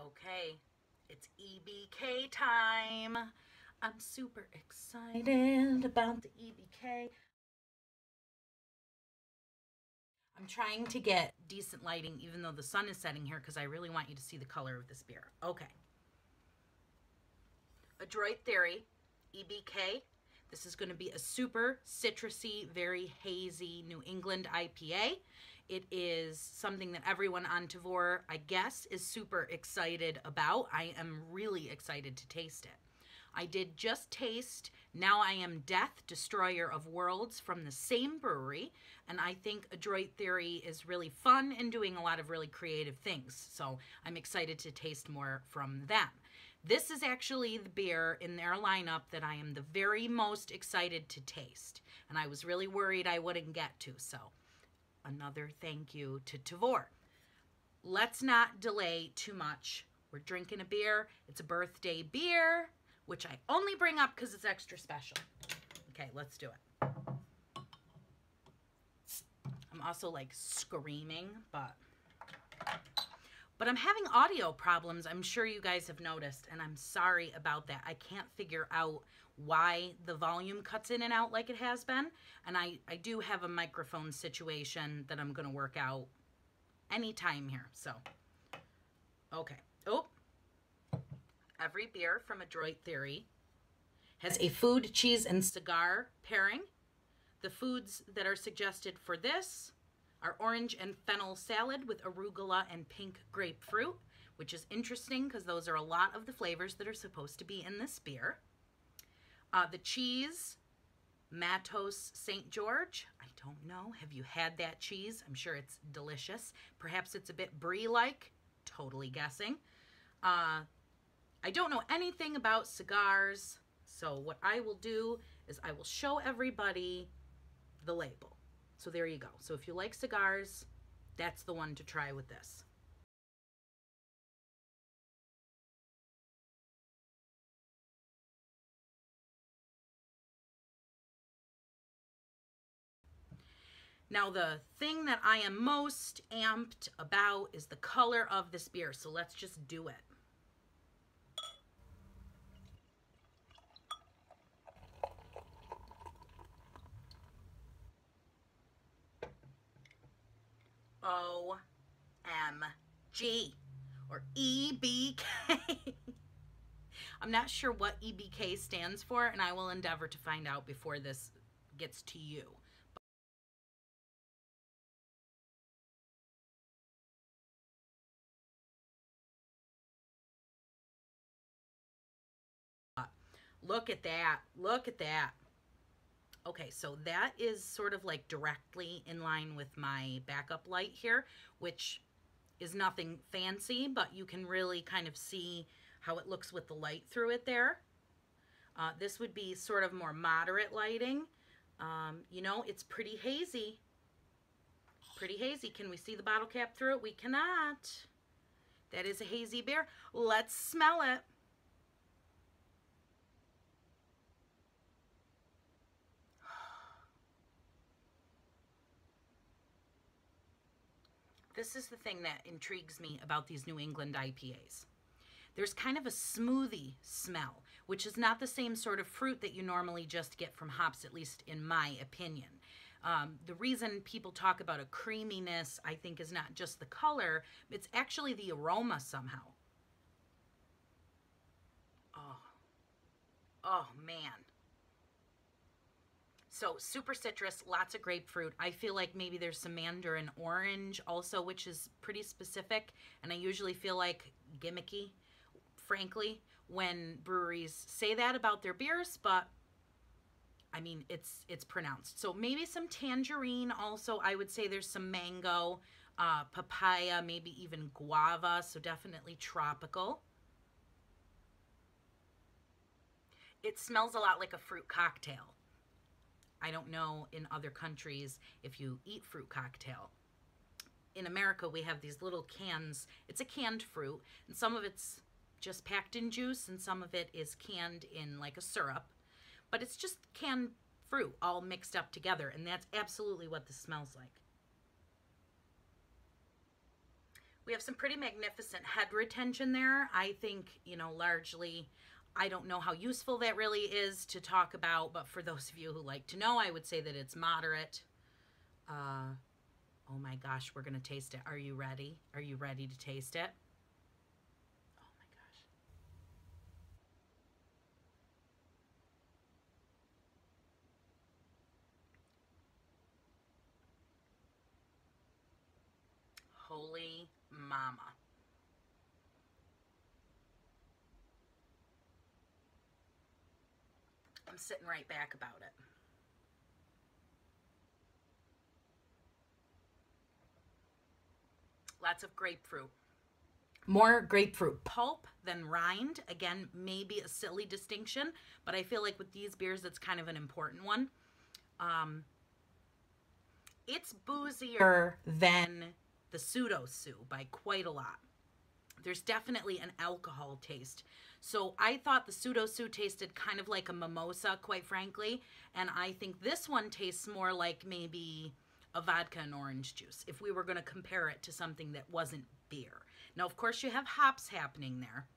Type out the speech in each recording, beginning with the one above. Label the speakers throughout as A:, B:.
A: Okay, it's EBK time. I'm super excited about the EBK. I'm trying to get decent lighting even though the sun is setting here because I really want you to see the color of this beer. Okay. Adroit Theory, EBK. This is going to be a super citrusy, very hazy New England IPA. It is something that everyone on Tavour, I guess, is super excited about. I am really excited to taste it. I did just taste Now I Am Death, Destroyer of Worlds from the same brewery, and I think Adroit Theory is really fun and doing a lot of really creative things, so I'm excited to taste more from them. This is actually the beer in their lineup that I am the very most excited to taste, and I was really worried I wouldn't get to, so another thank you to Tavour. Let's not delay too much. We're drinking a beer. It's a birthday beer, which I only bring up because it's extra special. Okay, let's do it. I'm also like screaming, but I'm having audio problems. I'm sure you guys have noticed, and I'm sorry about that. I can't figure out why the volume cuts in and out like it has been, and I do have a microphone situation that I'm going to work out anytime here, so. Okay. Oh. Every beer from Adroit Theory has a food, cheese, and cigar pairing. The foods that are suggested for this are orange and fennel salad with arugula and pink grapefruit, which is interesting because those are a lot of the flavors that are supposed to be in this beer. The cheese, Matos St. George. I don't know. Have you had that cheese? I'm sure it's delicious. Perhaps it's a bit brie-like. Totally guessing. I don't know anything about cigars, so what I will do is I will show everybody the label. So there you go. So if you like cigars, that's the one to try with this. Now the thing that I am most amped about is the color of this beer, so let's just do it. OMG, or EBK. I'm not sure what EBK stands for, and I will endeavor to find out before this gets to you. Look at that. Look at that. Okay, so that is sort of like directly in line with my backup light here, which is nothing fancy, but you can really kind of see how it looks with the light through it there. This would be sort of more moderate lighting. You know, it's pretty hazy. Pretty hazy. Can we see the bottle cap through it? We cannot. That is a hazy beer. Let's smell it. This is the thing that intrigues me about these New England IPAs. There's kind of a smoothie smell, which is not the same sort of fruit that you normally just get from hops, at least in my opinion. The reason people talk about a creaminess, I think, is not just the color, it's actually the aroma somehow. Oh man. So super citrus, lots of grapefruit. I feel like maybe there's some mandarin orange also, which is pretty specific. And I usually feel like gimmicky, frankly, when breweries say that about their beers, but I mean, it's pronounced. So maybe some tangerine also. I would say there's some mango, papaya, maybe even guava. So definitely tropical. It smells a lot like a fruit cocktail. I don't know in other countries if you eat fruit cocktail. In America, we have these little cans. It's a canned fruit, and some of it's just packed in juice, and some of it is canned in like a syrup. But it's just canned fruit all mixed up together, and that's absolutely what this smells like. We have some pretty magnificent head retention there. I think, you know, largely, I don't know how useful that really is to talk about, but for those of you who like to know, I would say that it's moderate. Oh my gosh, we're going to taste it. Are you ready? Are you ready to taste it? Oh my gosh. Holy mama. I'm sitting right back about it. Lots of grapefruit. More grapefruit pulp than rind. Again, maybe a silly distinction, but I feel like with these beers, it's kind of an important one. It's boozier than the pseudo-sue by quite a lot. There's definitely an alcohol taste. So I thought the pseudo-sue tasted kind of like a mimosa, quite frankly, and I think this one tastes more like maybe a vodka and orange juice, if we were going to compare it to something that wasn't beer. Now, of course, you have hops happening there.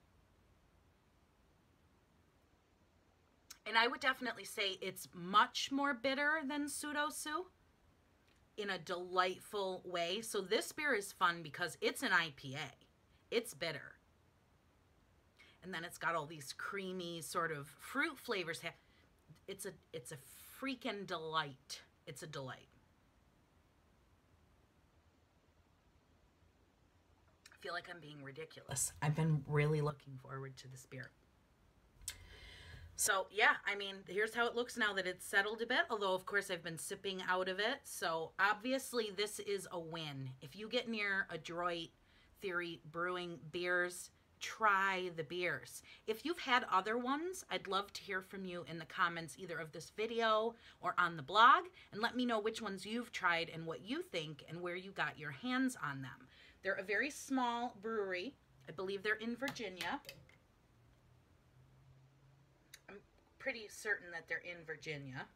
A: And I would definitely say it's much more bitter than pseudo-sue in a delightful way. So this beer is fun because it's an IPA. It's bitter. And then it's got all these creamy sort of fruit flavors. It's a freaking delight. It's a delight. I feel like I'm being ridiculous. I've been really looking forward to this beer. So yeah, I mean, here's how it looks now that it's settled a bit, although of course I've been sipping out of it. So obviously this is a win. If you get near Adroit Theory Brewing beers, try the beers. If you've had other ones, I'd love to hear from you in the comments either of this video or on the blog, and let me know which ones you've tried and what you think and where you got your hands on them. They're a very small brewery. I believe they're in Virginia. I'm pretty certain that they're in Virginia.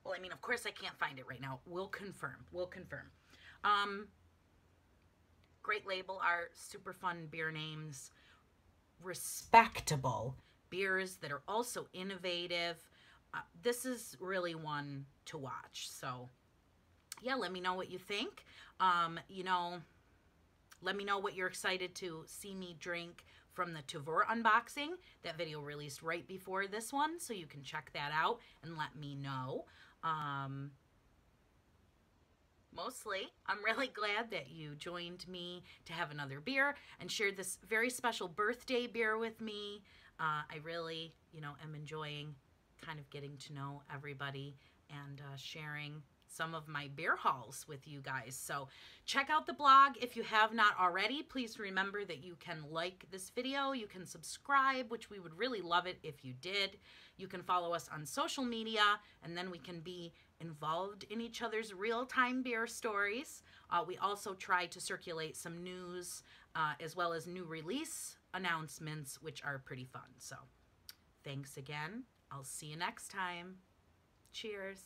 A: Well, I mean, of course I can't find it right now. We'll confirm. We'll confirm. Great label art, super fun beer names, respectable beers that are also innovative. This is really one to watch. So yeah, let me know what you think. You know, let me know what you're excited to see me drink from the Tavour unboxing. That video released right before this one, so you can check that out and let me know. Mostly, I'm really glad that you joined me to have another beer and shared this very special birthday beer with me. I really, you know, am enjoying kind of getting to know everybody and sharing some of my beer hauls with you guys. So check out the blog if you have not already. Please remember that you can like this video, you can subscribe, which we would really love it if you did. You can follow us on social media, and then we can be involved in each other's real-time beer stories. We also try to circulate some news as well as new release announcements, which are pretty fun. So thanks again. I'll see you next time. Cheers.